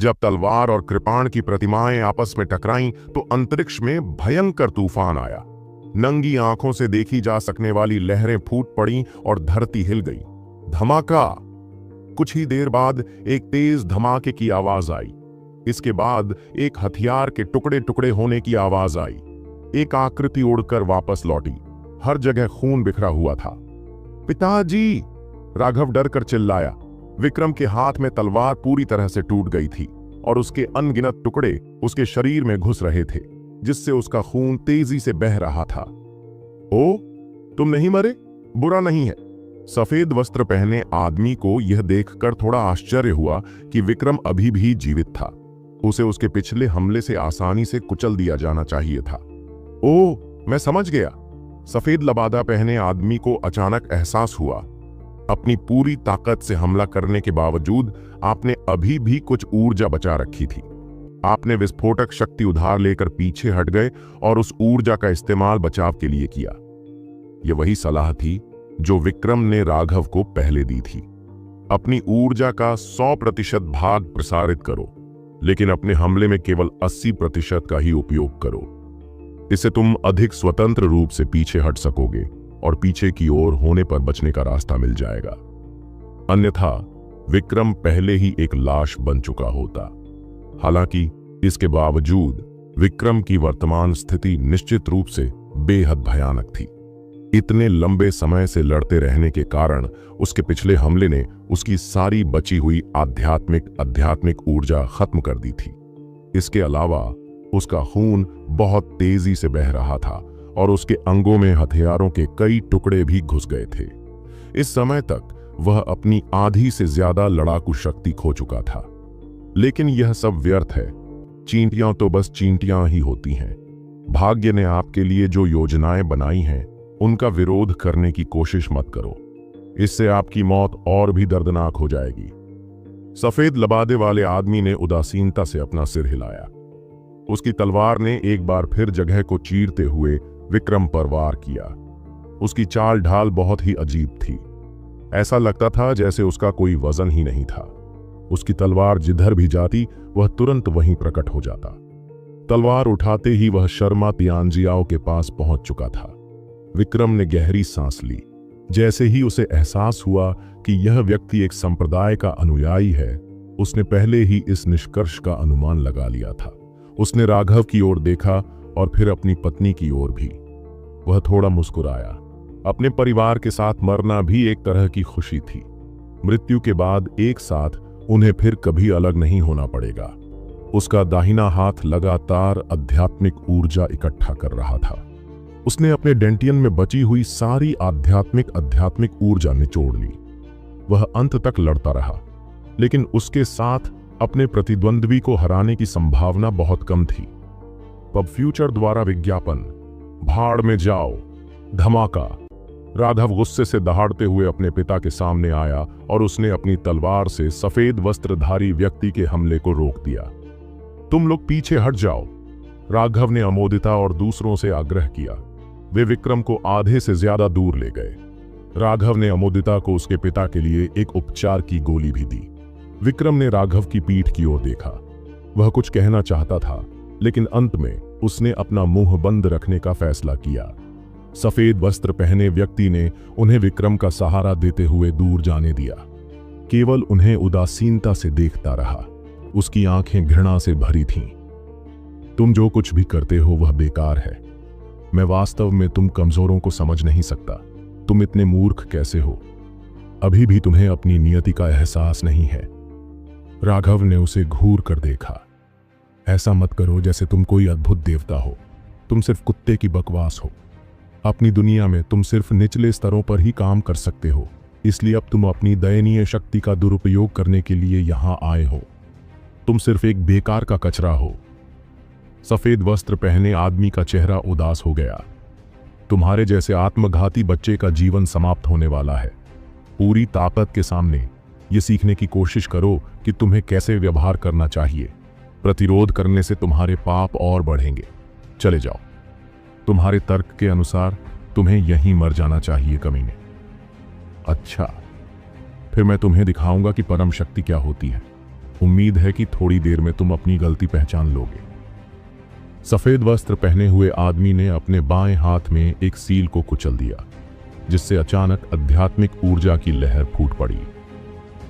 जब तलवार और कृपाण की प्रतिमाएं आपस में टकराईं तो अंतरिक्ष में भयंकर तूफान आया। नंगी आंखों से देखी जा सकने वाली लहरें फूट पड़ीं और धरती हिल गई। धमाका! कुछ ही देर बाद एक तेज धमाके की आवाज आई। इसके बाद एक हथियार के टुकड़े टुकड़े होने की आवाज आई। एक आकृति उड़कर वापस लौटी। हर जगह खून बिखरा हुआ था। पिताजी! राघव डर कर चिल्लाया। विक्रम के हाथ में तलवार पूरी तरह से टूट गई थी और उसके अनगिनत टुकड़े उसके शरीर में घुस रहे थे, जिससे उसका खून तेजी से बह रहा था। ओ, तुम नहीं मरे? बुरा नहीं है। सफेद वस्त्र पहने आदमी को यह देखकर थोड़ा आश्चर्य हुआ कि विक्रम अभी भी जीवित था। उसे उसके पिछले हमले से आसानी से कुचल दिया जाना चाहिए था। ओ, मैं समझ गया। सफेद लबादा पहने आदमी को अचानक एहसास हुआ, अपनी पूरी ताकत से हमला करने के बावजूद आपने अभी भी कुछ ऊर्जा बचा रखी थी। आपने विस्फोटक शक्ति उधार लेकर पीछे हट गए और उस ऊर्जा का इस्तेमाल बचाव के लिए किया। यह वही सलाह थी जो विक्रम ने राघव को पहले दी थी। अपनी ऊर्जा का 100% भाग प्रसारित करो, लेकिन अपने हमले में केवल 80% का ही उपयोग करो। इससे तुम अधिक स्वतंत्र रूप से पीछे हट सकोगे और पीछे की ओर होने पर बचने का रास्ता मिल जाएगा। अन्यथा विक्रम पहले ही एक लाश बन चुका होता। हालांकि इसके बावजूद विक्रम की वर्तमान स्थिति निश्चित रूप से बेहद भयानक थी। इतने लंबे समय से लड़ते रहने के कारण उसके पिछले हमले ने उसकी सारी बची हुई आध्यात्मिक ऊर्जा खत्म कर दी थी। इसके अलावा उसका खून बहुत तेजी से बह रहा था और उसके अंगों में हथियारों के कई टुकड़े भी घुस गए थे। इस समय तक वह अपनी आधी से ज्यादा लड़ाकू शक्ति खो चुका था। लेकिन यह सब व्यर्थ है। चींटियां तो बस चींटियां ही होती हैं। भाग्य ने आपके लिए जो योजनाएं बनाई हैं उनका विरोध करने की कोशिश मत करो। इससे आपकी मौत और भी दर्दनाक हो जाएगी। सफेद लबादे वाले आदमी ने उदासीनता से अपना सिर हिलाया। उसकी तलवार ने एक बार फिर जगह को चीरते हुए विक्रम पर वार किया। उसकी चाल ढाल बहुत ही अजीब थी। ऐसा लगता था जैसे उसका कोई वजन ही नहीं था। उसकी तलवार जिधर भी जाती वह तुरंत वहीं प्रकट हो जाता। तलवार उठाते ही वह शर्मा तियांजियाओ के पास पहुंच चुका था। विक्रम ने गहरी सांस ली। जैसे ही उसे एहसास हुआ कि यह व्यक्ति एक संप्रदाय का अनुयायी है, उसने पहले ही इस निष्कर्ष का अनुमान लगा लिया था। उसने राघव की ओर देखा और फिर अपनी पत्नी की ओर भी। वह थोड़ा मुस्कुराया। अपने परिवार के साथ मरना भी एक तरह की खुशी थी। मृत्यु के बाद एक साथ उन्हें फिर कभी अलग नहीं होना पड़ेगा। उसका दाहिना हाथ लगातार आध्यात्मिक ऊर्जा इकट्ठा कर रहा था। उसने अपने डेंटियन में बची हुई सारी आध्यात्मिक ऊर्जा निचोड़ ली। वह अंत तक लड़ता रहा, लेकिन उसके साथ अपने प्रतिद्वंद्वी को हराने की संभावना बहुत कम थी। पब फ्यूचर द्वारा विज्ञापन, भाड़ में जाओ। धमाका! राघव गुस्से से दहाड़ते हुए अपने पिता के सामने आया और उसने अपनी तलवार से सफेद वस्त्रधारी व्यक्ति के हमले को रोक दिया। तुम लोग पीछे हट जाओ, राघव ने अमोदिता और दूसरों से आग्रह किया। वे विक्रम को आधे से ज्यादा दूर ले गए। राघव ने अमोदिता को उसके पिता के लिए एक उपचार की गोली भी दी। विक्रम ने राघव की पीठ की ओर देखा। वह कुछ कहना चाहता था, लेकिन अंत में उसने अपना मुंह बंद रखने का फैसला किया। सफेद वस्त्र पहने व्यक्ति ने उन्हें विक्रम का सहारा देते हुए दूर जाने दिया। केवल उन्हें उदासीनता से देखता रहा। उसकी आंखें घृणा से भरी थीं। तुम जो कुछ भी करते हो वह बेकार है। मैं वास्तव में तुम कमजोरों को समझ नहीं सकता। तुम इतने मूर्ख कैसे हो? अभी भी तुम्हें अपनी नियति का एहसास नहीं है। राघव ने उसे घूर कर देखा। ऐसा मत करो जैसे तुम कोई अद्भुत देवता हो। तुम सिर्फ कुत्ते की बकवास हो। अपनी दुनिया में तुम सिर्फ निचले स्तरों पर ही काम कर सकते हो, इसलिए अब तुम अपनी दयनीय शक्ति का दुरुपयोग करने के लिए यहां आए हो। तुम सिर्फ एक बेकार का कचरा हो। सफेद वस्त्र पहने आदमी का चेहरा उदास हो गया। तुम्हारे जैसे आत्मघाती बच्चे का जीवन समाप्त होने वाला है। पूरी ताकत के सामने ये सीखने की कोशिश करो कि तुम्हें कैसे व्यवहार करना चाहिए। प्रतिरोध करने से तुम्हारे पाप और बढ़ेंगे। चले जाओ। तुम्हारे तर्क के अनुसार तुम्हें यहीं मर जाना चाहिए कमीने। अच्छा, फिर मैं तुम्हें दिखाऊंगा कि परम शक्ति क्या होती है। उम्मीद है कि थोड़ी देर में तुम अपनी गलती पहचान लोगे। सफेद वस्त्र पहने हुए आदमी ने अपने बाएं हाथ में एक सील को कुचल दिया, जिससे अचानक आध्यात्मिक ऊर्जा की लहर फूट पड़ी।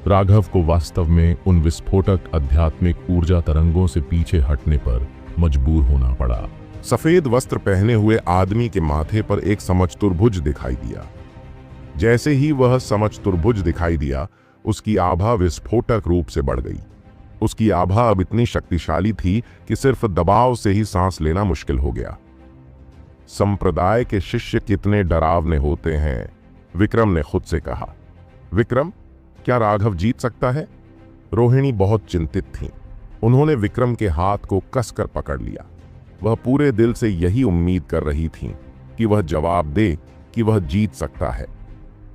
राघव को वास्तव में उन विस्फोटक आध्यात्मिक ऊर्जा तरंगों से पीछे हटने पर मजबूर होना पड़ा। सफेद वस्त्र पहने हुए आदमी के माथे पर एक समचतुर्भुज दिखाई दिया। जैसे ही वह समचतुर्भुज दिखाई दिया, उसकी आभा विस्फोटक रूप से बढ़ गई। उसकी आभा अब इतनी शक्तिशाली थी कि सिर्फ दबाव से ही सांस लेना मुश्किल हो गया। संप्रदाय के शिष्य कितने डरावने होते हैं, विक्रम ने खुद से कहा। विक्रम, क्या राघव जीत सकता है? रोहिणी बहुत चिंतित थी। उन्होंने विक्रम के हाथ को कसकर पकड़ लिया। वह पूरे दिल से यही उम्मीद कर रही थी कि वह जवाब दे कि वह जीत सकता है।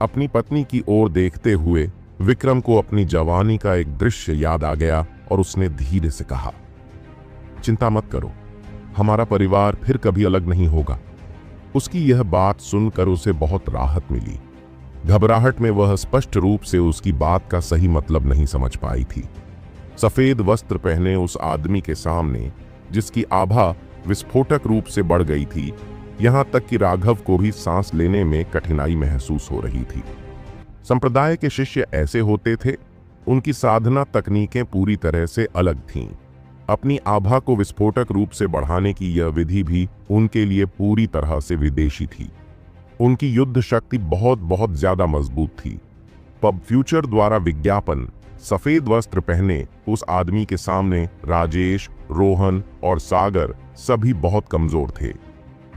अपनी पत्नी की ओर देखते हुए विक्रम को अपनी जवानी का एक दृश्य याद आ गया और उसने धीरे से कहा, चिंता मत करो, हमारा परिवार फिर कभी अलग नहीं होगा। उसकी यह बात सुनकर उसे बहुत राहत मिली। घबराहट में वह स्पष्ट रूप से उसकी बात का सही मतलब नहीं समझ पाई थी। सफेद वस्त्र पहने उस आदमी के सामने, जिसकी आभा विस्फोटक रूप से बढ़ गई थी, यहां तक कि राघव को भी सांस लेने में कठिनाई महसूस हो रही थी। संप्रदाय के शिष्य ऐसे होते थे, उनकी साधना तकनीकें पूरी तरह से अलग थीं। अपनी आभा को विस्फोटक रूप से बढ़ाने की यह विधि भी उनके लिए पूरी तरह से विदेशी थी। उनकी युद्ध शक्ति बहुत बहुत ज्यादा मजबूत थी। पब फ्यूचर द्वारा विज्ञापन सफेद वस्त्र पहने उस आदमी के सामने राजेश, रोहन और सागर सभी बहुत कमजोर थे।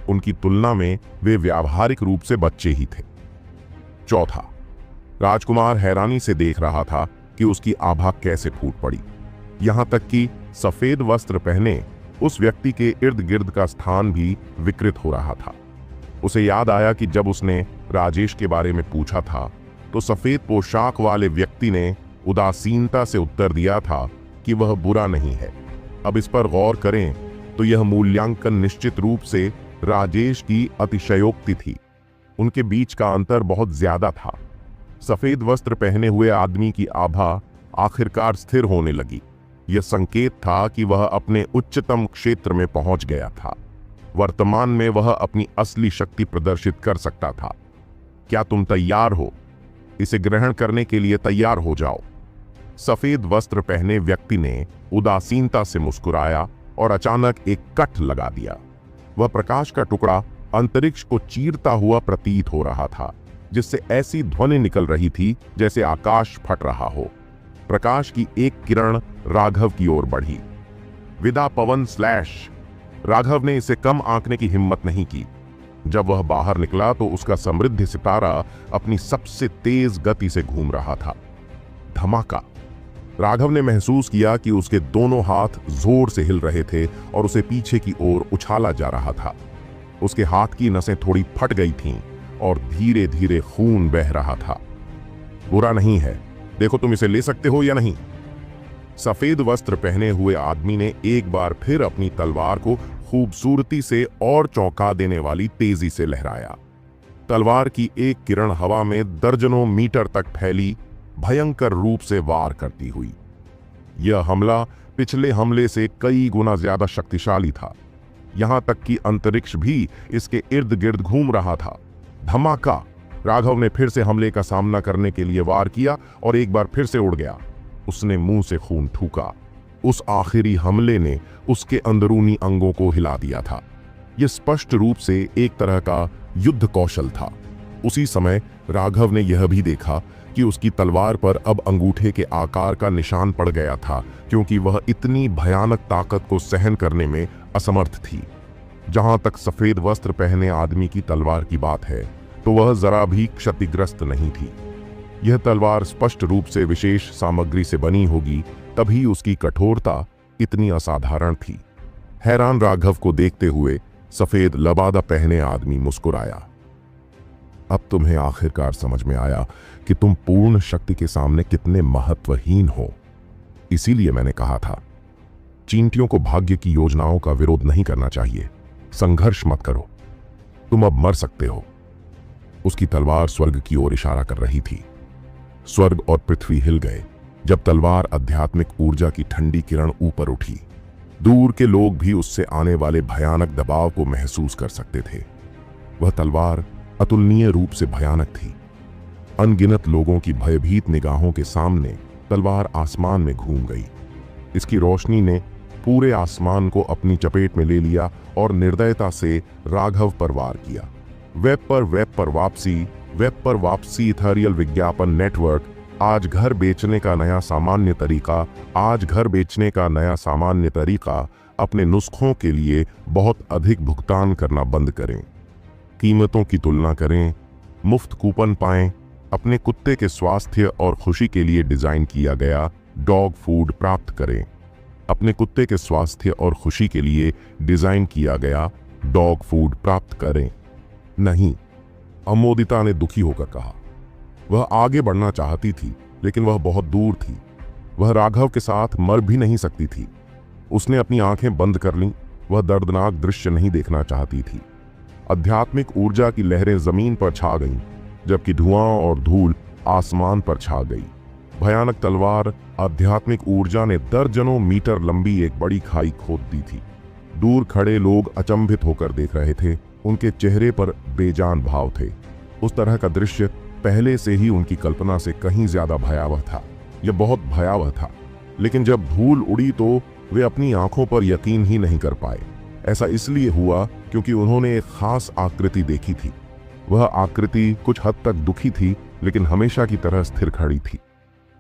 उनकी तुलना में वे व्यावहारिक रूप से बच्चे ही थे। चौथा, राजकुमार हैरानी से देख रहा था कि उसकी आभा कैसे फूट पड़ी। यहां तक कि सफेद वस्त्र पहने उस व्यक्ति के इर्द गिर्द का स्थान भी विकृत हो रहा था। उसे याद आया कि जब उसने राजेश के बारे में पूछा था तो सफेद पोशाक वाले व्यक्ति ने उदासीनता से उत्तर दिया था कि वह बुरा नहीं है। अब इस पर गौर करें तो यह मूल्यांकन निश्चित रूप से राजेश की अतिशयोक्ति थी। उनके बीच का अंतर बहुत ज्यादा था। सफेद वस्त्र पहने हुए आदमी की आभा आखिरकार स्थिर होने लगी। यह संकेत था कि वह अपने उच्चतम क्षेत्र में पहुंच गया था। वर्तमान में वह अपनी असली शक्ति प्रदर्शित कर सकता था। क्या तुम तैयार हो? इसे ग्रहण करने के लिए तैयार हो जाओ। सफेद वस्त्र पहने व्यक्ति ने उदासीनता से मुस्कुराया और अचानक एक कट लगा दिया। वह प्रकाश का टुकड़ा अंतरिक्ष को चीरता हुआ प्रतीत हो रहा था, जिससे ऐसी ध्वनि निकल रही थी जैसे आकाश फट रहा हो। प्रकाश की एक किरण राघव की ओर बढ़ी। विदा पवन स्लैश। राघव ने इसे कम आंकने की हिम्मत नहीं की। जब वह बाहर निकला तो उसका समृद्ध सितारा अपनी सबसे तेज गति से घूम रहा था। धमाका। राघव ने महसूस किया कि उसके दोनों हाथ जोर से हिल रहे थे और उसे पीछे की ओर उछाला जा रहा था। उसके हाथ की नसें थोड़ी फट गई थीं और धीरे धीरे खून बह रहा था। बुरा नहीं है, देखो तुम इसे ले सकते हो या नहीं। सफेद वस्त्र पहने हुए आदमी ने एक बार फिर अपनी तलवार को खूबसूरती से और चौंका देने वाली तेजी से लहराया। तलवार की एक किरण हवा में दर्जनों मीटर तक फैली, भयंकर रूप से वार करती हुई। यह हमला पिछले हमले से कई गुना ज्यादा शक्तिशाली था। यहां तक कि अंतरिक्ष भी इसके इर्द गिर्द घूम रहा था। धमाका। राघव ने फिर से हमले का सामना करने के लिए वार किया और एक बार फिर से उड़ गया। उसने मुंह से खून थूका। उस आखिरी हमले ने उसके अंदरूनी अंगों को हिला दिया था। यह स्पष्ट रूप से एक तरह का युद्ध कौशल था। उसी समय राघव ने यह भी देखा कि उसकी तलवार पर अब अंगूठे के आकार का निशान पड़ गया था, क्योंकि वह इतनी भयानक ताकत को सहन करने में असमर्थ थी। जहां तक सफेद वस्त्र पहने आदमी की तलवार की बात है तो वह जरा भी क्षतिग्रस्त नहीं थी। यह तलवार स्पष्ट रूप से विशेष सामग्री से बनी होगी, तभी उसकी कठोरता इतनी असाधारण थी। हैरान राघव को देखते हुए सफेद लबादा पहने आदमी मुस्कुराया। अब तुम्हें आखिरकार समझ में आया कि तुम पूर्ण शक्ति के सामने कितने महत्वहीन हो। इसीलिए मैंने कहा था, चींटियों को भाग्य की योजनाओं का विरोध नहीं करना चाहिए। संघर्ष मत करो, तुम अब मर सकते हो। उसकी तलवार स्वर्ग की ओर इशारा कर रही थी। स्वर्ग और पृथ्वी हिल गए जब तलवार आध्यात्मिक ऊर्जा की ठंडी किरण ऊपर उठी, दूर के लोग भी उससे आने वाले भयानक दबाव को महसूस कर सकते थे। वह तलवार अतुलनीय रूप से भयानक थी। अनगिनत लोगों की भयभीत निगाहों के सामने तलवार आसमान में घूम गई। इसकी रोशनी ने पूरे आसमान को अपनी चपेट में ले लिया और निर्दयता से राघव पर वार किया। वेब पर वापसी इथेरियल विज्ञापन नेटवर्क। आज घर बेचने का नया सामान्य तरीका। अपने नुस्खों के लिए बहुत अधिक भुगतान करना बंद करें। कीमतों की तुलना करें, मुफ्त कूपन पाएं। अपने कुत्ते के स्वास्थ्य और खुशी के लिए डिजाइन किया गया डॉग फूड प्राप्त करें। अपने कुत्ते के स्वास्थ्य और खुशी के लिए डिजाइन किया गया डॉग फूड प्राप्त करें। नहीं, अमोदिता ने दुखी होकर कहा। वह आगे बढ़ना चाहती थी, लेकिन वह बहुत दूर थी। वह राघव के साथ मर भी नहीं सकती थी। उसने अपनी आंखें बंद कर लीं। वह दर्दनाक दृश्य नहीं देखना चाहती थी। आध्यात्मिक ऊर्जा की लहरें जमीन पर छा गईं, जबकि धुआं और धूल आसमान पर छा गई। भयानक तलवार आध्यात्मिक ऊर्जा ने दर्जनों मीटर लंबी एक बड़ी खाई खोद दी थी। दूर खड़े लोग अचंभित होकर देख रहे थे। उनके चेहरे पर बेजान भाव थे। उस तरह का दृश्य पहले से ही उनकी कल्पना से कहीं ज्यादा भयावह था। यह बहुत भयावह था, लेकिन जब धूल उड़ी तो वे अपनी आंखों पर यकीन ही नहीं कर पाए। ऐसा इसलिए हुआ क्योंकि उन्होंने एक खास आकृति देखी थी। वह आकृति कुछ हद तक दुखी थी, लेकिन हमेशा की तरह स्थिर खड़ी थी।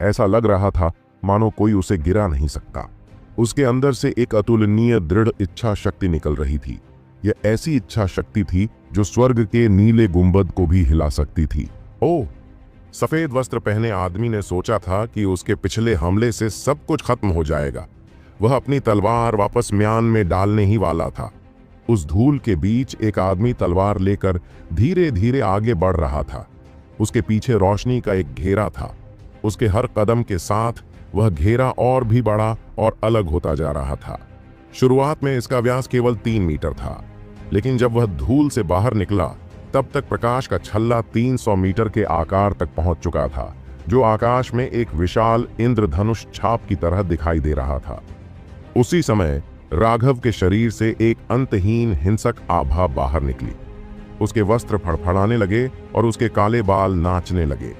ऐसा लग रहा था मानो कोई उसे गिरा नहीं सकता। उसके अंदर से एक अतुलनीय दृढ़ इच्छा शक्ति निकल रही थी। यह ऐसी इच्छा शक्ति थी जो स्वर्ग के नीले गुंबद को भी हिला सकती थी। ओह! सफेद वस्त्र पहने आदमी ने सोचा था कि उसके पिछले हमले से सब कुछ खत्म हो जाएगा। वह अपनी तलवार वापस म्यान में डालने ही वाला था। उस धूल के बीच एक आदमी तलवार लेकर धीरे धीरे आगे बढ़ रहा था। उसके पीछे रोशनी का एक घेरा था। उसके हर कदम के साथ वह घेरा और भी बड़ा और अलग होता जा रहा था। शुरुआत में इसका व्यास केवल 3 मीटर था, लेकिन जब वह धूल से बाहर निकला तब तक प्रकाश का छल्ला 300 मीटर के आकार तक पहुंच चुका था, जो आकाश में एक विशाल इंद्रधनुष छाप की तरह दिखाई दे रहा था। उसी समय राघव के शरीर से एक अंतहीन हिंसक आभा बाहर निकली। उसके वस्त्र फड़फड़ाने लगे और उसके काले बाल नाचने लगे।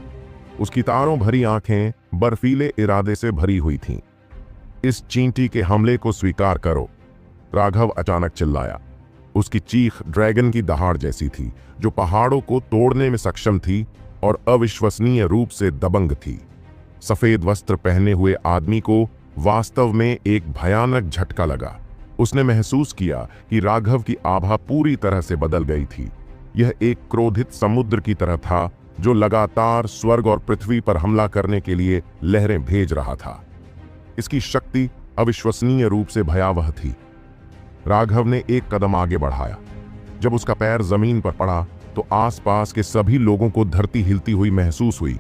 उसकी तारों भरी आंखें बर्फीले इरादे से भरी हुई थीं। इस चींटी के हमले को स्वीकार करो, राघव अचानक चिल्लाया। उसकी चीख ड्रैगन की दहाड़ जैसी थी, जो पहाड़ों को तोड़ने में सक्षम थी और अविश्वसनीय रूप से दबंग थी। सफेद वस्त्र पहने हुए आदमी को वास्तव में एक भयानक झटका लगा। उसने महसूस किया कि राघव की आभा पूरी तरह से बदल गई थी। यह एक क्रोधित समुद्र की तरह था, जो लगातार स्वर्ग और पृथ्वी पर हमला करने के लिए लहरें भेज रहा था। इसकी शक्ति अविश्वसनीय रूप से भयावह थी। राघव ने एक कदम आगे बढ़ाया। जब उसका पैर जमीन पर पड़ा तो आसपास के सभी लोगों को धरती हिलती हुई महसूस हुई,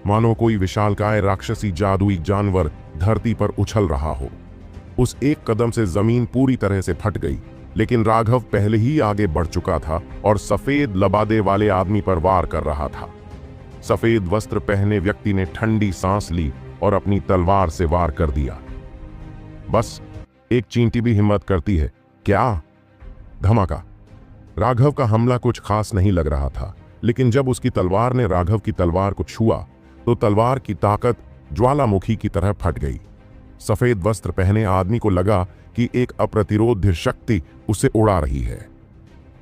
मानो कोई विशालकाय राक्षसी जादुई जानवर धरती पर उछल रहा हो। उस एक कदम से जमीन पूरी तरह से फट गई, लेकिन राघव पहले ही आगे बढ़ चुका था और सफेद लबादे वाले आदमी पर वार कर रहा था। सफेद वस्त्र पहने व्यक्ति ने ठंडी सांस ली और अपनी तलवार से वार कर दिया। बस एक चींटी भी हिम्मत करती है क्या? धमाका। राघव का हमला कुछ खास नहीं लग रहा था, लेकिन जब उसकी तलवार ने राघव की तलवार को छुआ तो तलवार की ताकत ज्वालामुखी की तरह फट गई। सफेद वस्त्र पहने आदमी को लगा कि एक अप्रतिरोध्य शक्ति उसे उड़ा रही है।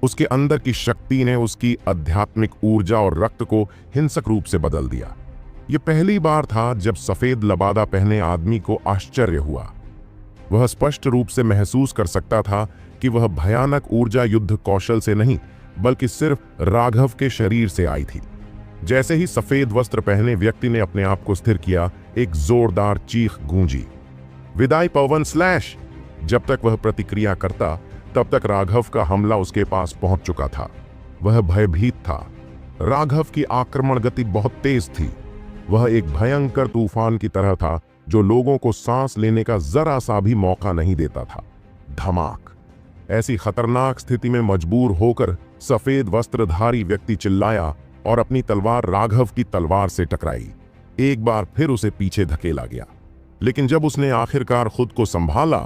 उसके अंदर की शक्ति ने उसकी आध्यात्मिक ऊर्जा और रक्त को हिंसक रूप से बदल दिया। यह पहली बार था जब सफेद लबादा पहने आदमी को आश्चर्य हुआ। वह स्पष्ट रूप से महसूस कर सकता था कि वह भयानक ऊर्जा युद्ध कौशल से नहीं, बल्कि सिर्फ राघव के शरीर से आई थी। जैसे ही सफेद वस्त्र पहने व्यक्ति ने अपने आप को स्थिर किया, एक जोरदार चीख गूंजी, विदाई पवन स्लैश। जब तक वह प्रतिक्रिया करता, तब तक राघव का हमला उसके पास पहुंच चुका था। वह भयभीत था। राघव की आक्रमण गति बहुत तेज थी। वह एक भयंकर तूफान की तरह था, जो लोगों को सांस लेने का जरा सा भी मौका नहीं देता था। धमाक। ऐसी खतरनाक स्थिति में मजबूर होकर सफेद वस्त्रधारी व्यक्ति चिल्लाया और अपनी तलवार राघव की तलवार से टकराई। एक बार फिर उसे पीछे धकेला गया। लेकिन जब उसने आखिरकार खुद को संभाला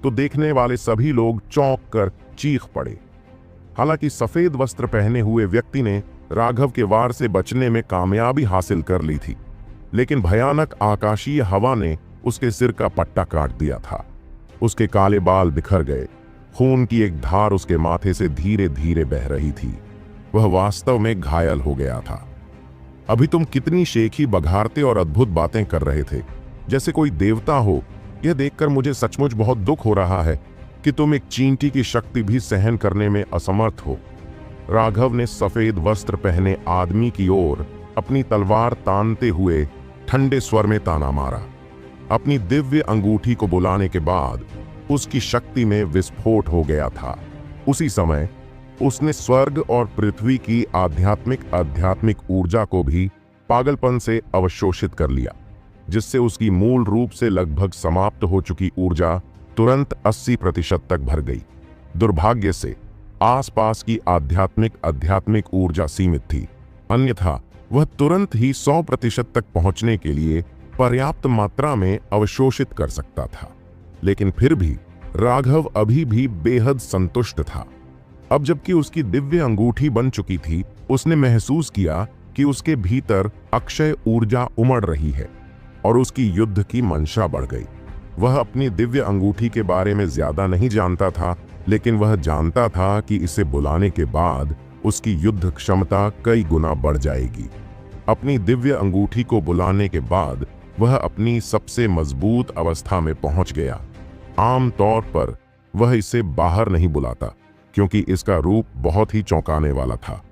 तो देखने वाले सभी लोग चौंक कर चीख पड़े। हालांकि सफेद वस्त्र पहने हुए व्यक्ति ने राघव के वार से बचने में कामयाबी हासिल कर ली थी, लेकिन भयानक आकाशीय हवा ने उसके सिर का पट्टा काट दिया था। उसके काले बाल बिखर गए, खून की एक धार उसके माथे से धीरे धीरे बह रही थी। वह वास्तव में घायल हो गया था। अभी तुम कितनी शेखी, बघारते और अद्भुत बातें कर रहे थे, जैसे कोई देवता हो। यह देखकर मुझे सचमुच बहुत दुख हो रहा है कि तुम एक चींटी की शक्ति भी सहन करने में असमर्थ हो। राघव ने सफेद वस्त्र पहने आदमी की ओर अपनी तलवार तानते हुए ठंडे स्वर में ताना मारा। अपनी दिव्य अंगूठी को बुलाने के बाद उसकी शक्ति में विस्फोट हो गया था। उसी समय उसने स्वर्ग और पृथ्वी की आध्यात्मिक ऊर्जा को भी पागलपन से अवशोषित कर लिया, जिससे उसकी मूल रूप से लगभग समाप्त हो चुकी ऊर्जा तुरंत 80% तक भर गई। दुर्भाग्य से आसपास की आध्यात्मिक ऊर्जा सीमित थी, अन्यथा वह तुरंत ही 100% तक पहुंचने के लिए पर्याप्त मात्रा में अवशोषित कर सकता था। लेकिन फिर भी राघव अभी भी बेहद संतुष्ट था। अब जबकि उसकी दिव्य अंगूठी बन चुकी थी, उसने महसूस किया कि उसके भीतर अक्षय ऊर्जा उमड़ रही है और उसकी युद्ध की मंशा बढ़ गई। वह अपनी दिव्य अंगूठी के बारे में ज्यादा नहीं जानता था, लेकिन वह जानता था कि इसे बुलाने के बाद उसकी युद्ध क्षमता कई गुना बढ़ जाएगी। अपनी दिव्य अंगूठी को बुलाने के बाद वह अपनी सबसे मजबूत अवस्था में पहुंच गया। आम तौर पर वह इसे बाहर नहीं बुलाता, क्योंकि इसका रूप बहुत ही चौंकाने वाला था,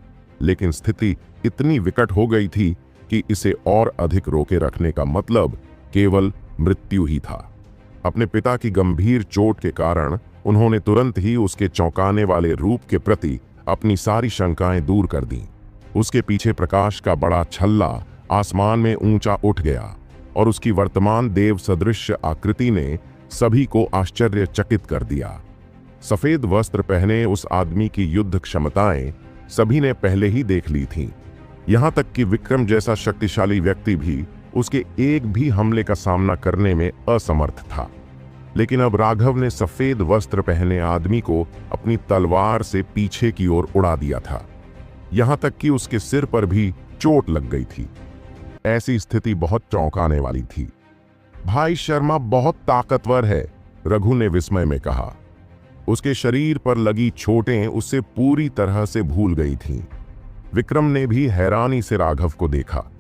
लेकिन स्थिति इतनी विकट हो गई थी कि इसे और अधिक रोके रखने का मतलब केवल मृत्यु ही था। अपने पिता की गंभीर चोट के कारण उन्होंने तुरंत ही उसके चौंकाने वाले रूप के प्रति अपनी सारी शंकाएं दूर कर दीं। उसके पीछे प्रकाश का बड़ा छल्ला आसमान में ऊंचा उठ गया और उसकी वर्तमान देव सदृश आकृति ने सभी को आश्चर्यचकित कर दिया। सफेद वस्त्र पहने उस आदमी की युद्ध क्षमताएं सभी ने पहले ही देख ली थीं। यहां तक कि विक्रम जैसा शक्तिशाली व्यक्ति भी उसके एक भी हमले का सामना करने में असमर्थ था। लेकिन अब राघव ने सफेद वस्त्र पहने आदमी को अपनी तलवार से पीछे की ओर उड़ा दिया था, यहां तक कि उसके सिर पर भी चोट लग गई थी। ऐसी स्थिति बहुत चौंकाने वाली थी। भाई शर्मा बहुत ताकतवर है, रघु ने विस्मय में कहा। उसके शरीर पर लगी चोटें उससे पूरी तरह से भूल गई थीं। विक्रम ने भी हैरानी से राघव को देखा।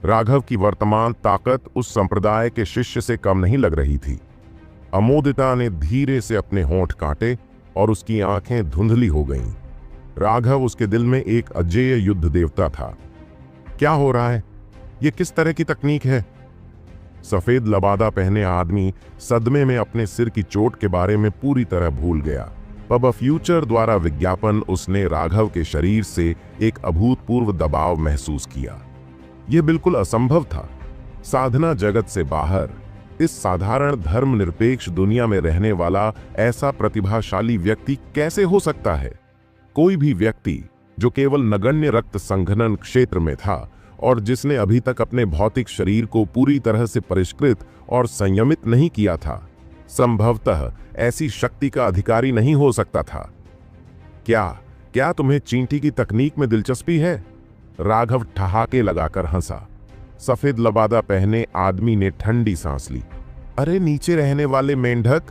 राघव की वर्तमान ताकत उस संप्रदाय के शिष्य से कम नहीं लग रही थी। अमोदिता ने धीरे से अपने होंठ काटे और उसकी आंखें धुंधली हो गईं। राघव उसके दिल में एक अजेय युद्ध देवता था। क्या हो रहा है? ये किस तरह की तकनीक है? सफेद लबादा पहने आदमी सदमे में अपने सिर की चोट के बारे में पूरी तरह भूल गया। पब फ्यूचर द्वारा विज्ञापन उसने राघव के शरीर से एक अभूतपूर्व दबाव महसूस किया। यह बिल्कुल असंभव था। साधना जगत से बाहर इस साधारण धर्मनिरपेक्ष दुनिया में रहने वाला ऐसा प्रतिभाशाली व्यक्ति कैसे हो सकता है? कोई भी व्यक्ति जो केवल नगण्य रक्त संघनन क्षेत्र में था और जिसने अभी तक अपने भौतिक शरीर को पूरी तरह से परिष्कृत और संयमित नहीं किया था, संभवतः ऐसी शक्ति का अधिकारी नहीं हो सकता था। क्या तुम्हें चींटी की तकनीक में दिलचस्पी है? राघव ठहाके लगाकर हंसा। सफेद लबादा पहने आदमी ने ठंडी सांस ली। अरे नीचे रहने वाले मेंढक,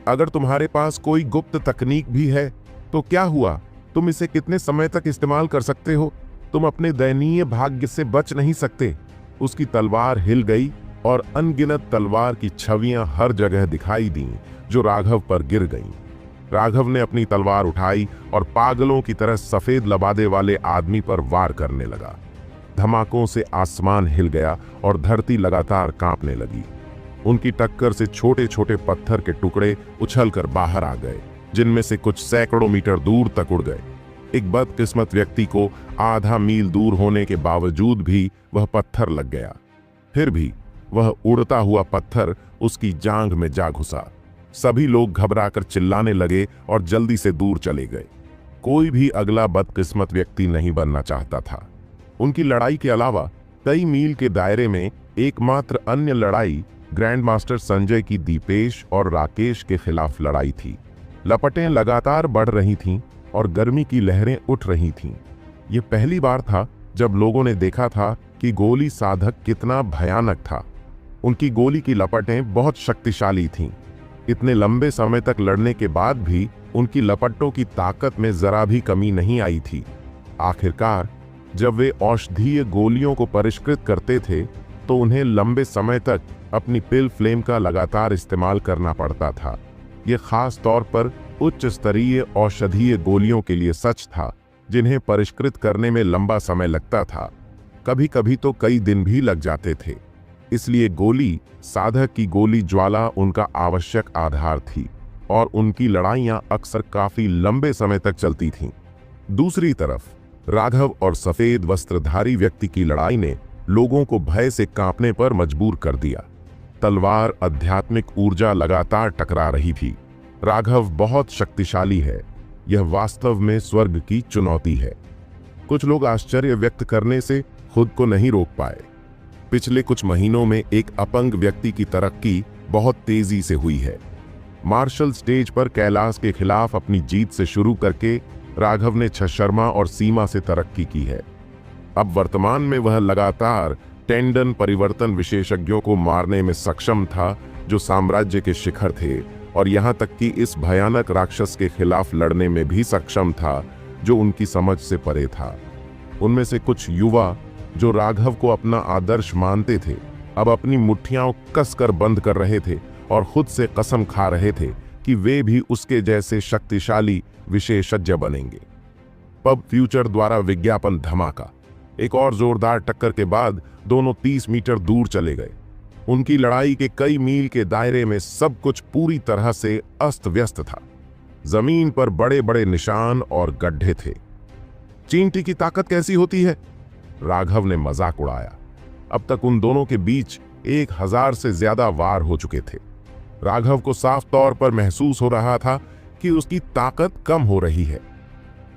अगर तुम्हारे पास कोई गुप्त तकनीक भी है तो क्या हुआ? तुम इसे कितने समय तक इस्तेमाल कर सकते हो? तुम अपने दयनीय भाग्य से बच नहीं सकते। उसकी तलवार हिल गई और अनगिनत तलवार की छवियां हर जगह दिखाई दीं जो राघव पर गिर गईं। राघव ने अपनी तलवार उठाई और पागलों की तरह सफेद लबादे वाले आदमी पर वार करने लगा। धमाकों से आसमान हिल गया और धरती लगातार कांपने लगी। उनकी टक्कर से छोटे छोटे पत्थर के टुकड़े उछलकर बाहर आ गए, जिनमें से कुछ सैकड़ों मीटर दूर तक उड़ गए। एक बदकिस्मत व्यक्ति को आधा मील दूर होने के बावजूद भी वह पत्थर लग गया। फिर भी वह उड़ता हुआ पत्थर उसकी जांघ में जा घुसा। सभी लोग घबराकर चिल्लाने लगे और जल्दी से दूर चले गए। कोई भी अगला बदकिस्मत व्यक्ति नहीं बनना चाहता था। उनकी लड़ाई के अलावा कई मील के दायरे में एकमात्र अन्य लड़ाई ग्रैंड मास्टर संजय की दीपेश और राकेश के खिलाफ लड़ाई थी। लपटें लगातार बढ़ रही थीं और गर्मी की लहरें उठ रही थीं। यह पहली बार था जब लोगों ने देखा था कि गोली साधक कितना भयानक था। उनकी गोली की लपटें बहुत शक्तिशाली थीं। इतने लंबे समय तक लड़ने के बाद भी उनकी लपटों की ताकत में जरा भी कमी नहीं आई थी। आखिरकार जब वे औषधीय गोलियों को परिष्कृत करते थे तो उन्हें लंबे समय तक अपनी पिल फ्लेम का लगातार इस्तेमाल करना पड़ता था। यह खास तौर पर उच्च स्तरीय औषधीय गोलियों के लिए सच था, जिन्हें परिष्कृत करने में लंबा समय लगता था। कभी कभी तो कई दिन भी लग जाते थे। इसलिए गोली साधक की गोली ज्वाला उनका आवश्यक आधार थी और उनकी लड़ाइयां अक्सर काफी लंबे समय तक चलती थीं। दूसरी तरफ राघव और सफेद वस्त्रधारी व्यक्ति की लड़ाई ने लोगों को भय से कांपने पर मजबूर कर दिया। तलवार आध्यात्मिक ऊर्जा लगातार टकरा रही थी। राघव बहुत शक्तिशाली है, यह वास्तव में स्वर्ग की चुनौती है। कुछ लोग आश्चर्य व्यक्त करने से खुद को नहीं रोक पाए। पिछले कुछ महीनों में एक अपंग व्यक्ति की तरक्की बहुत तेजी से हुई है। मार्शल स्टेज पर कैलाश के खिलाफ अपनी जीत से शुरू करके राघव ने शर्मा और सीमा से तरक्की की है। अब वर्तमान में वह लगातार टेंडन परिवर्तन विशेषज्ञों को मारने में सक्षम था, जो साम्राज्य के शिखर थे, और यहां तक कि इस भयानक राक्षस के खिलाफ लड़ने में भी सक्षम था, जो उनकी समझ से परे था। उनमें से कुछ युवा जो राघव को अपना आदर्श मानते थे, अब अपनी मुट्ठियां कसकर बंद कर रहे थे और खुद से कसम खा रहे थे कि वे भी उसके जैसे शक्तिशाली विशेषज्ञ बनेंगे। पब फ्यूचर द्वारा विज्ञापन धमाका। एक और जोरदार टक्कर के बाद दोनों 30 मीटर दूर चले गए। उनकी लड़ाई के कई मील के दायरे में सब कुछ पूरी तरह से अस्त व्यस्त था। जमीन पर बड़े बड़े निशान और गड्ढे थे। चींटी की ताकत कैसी होती है? राघव ने मजाक उड़ाया। अब तक उन दोनों के बीच 1000 से ज्यादा वार हो चुके थे। राघव को साफ तौर पर महसूस हो रहा था कि उसकी ताकत कम हो रही है।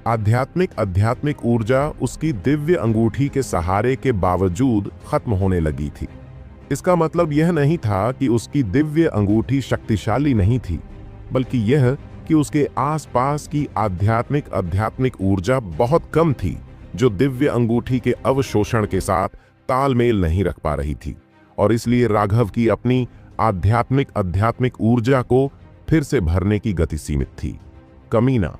आध्यात्मिक ऊर्जा उसकी दिव्य अंगूठी के सहारे के बावजूद खत्म होने लगी थी। इसका मतलब यह नहीं था कि उसकी दिव्य अंगूठी शक्तिशाली नहीं थी, बल्कि यह कि उसके आसपास की आध्यात्मिक ऊर्जा बहुत कम थी, जो दिव्य अंगूठी के अवशोषण के साथ तालमेल नहीं रख पा रही थी। और इसलिए राघव की अपनी आध्यात्मिक ऊर्जा को फिर से भरने की गति सीमित थी। कमीना।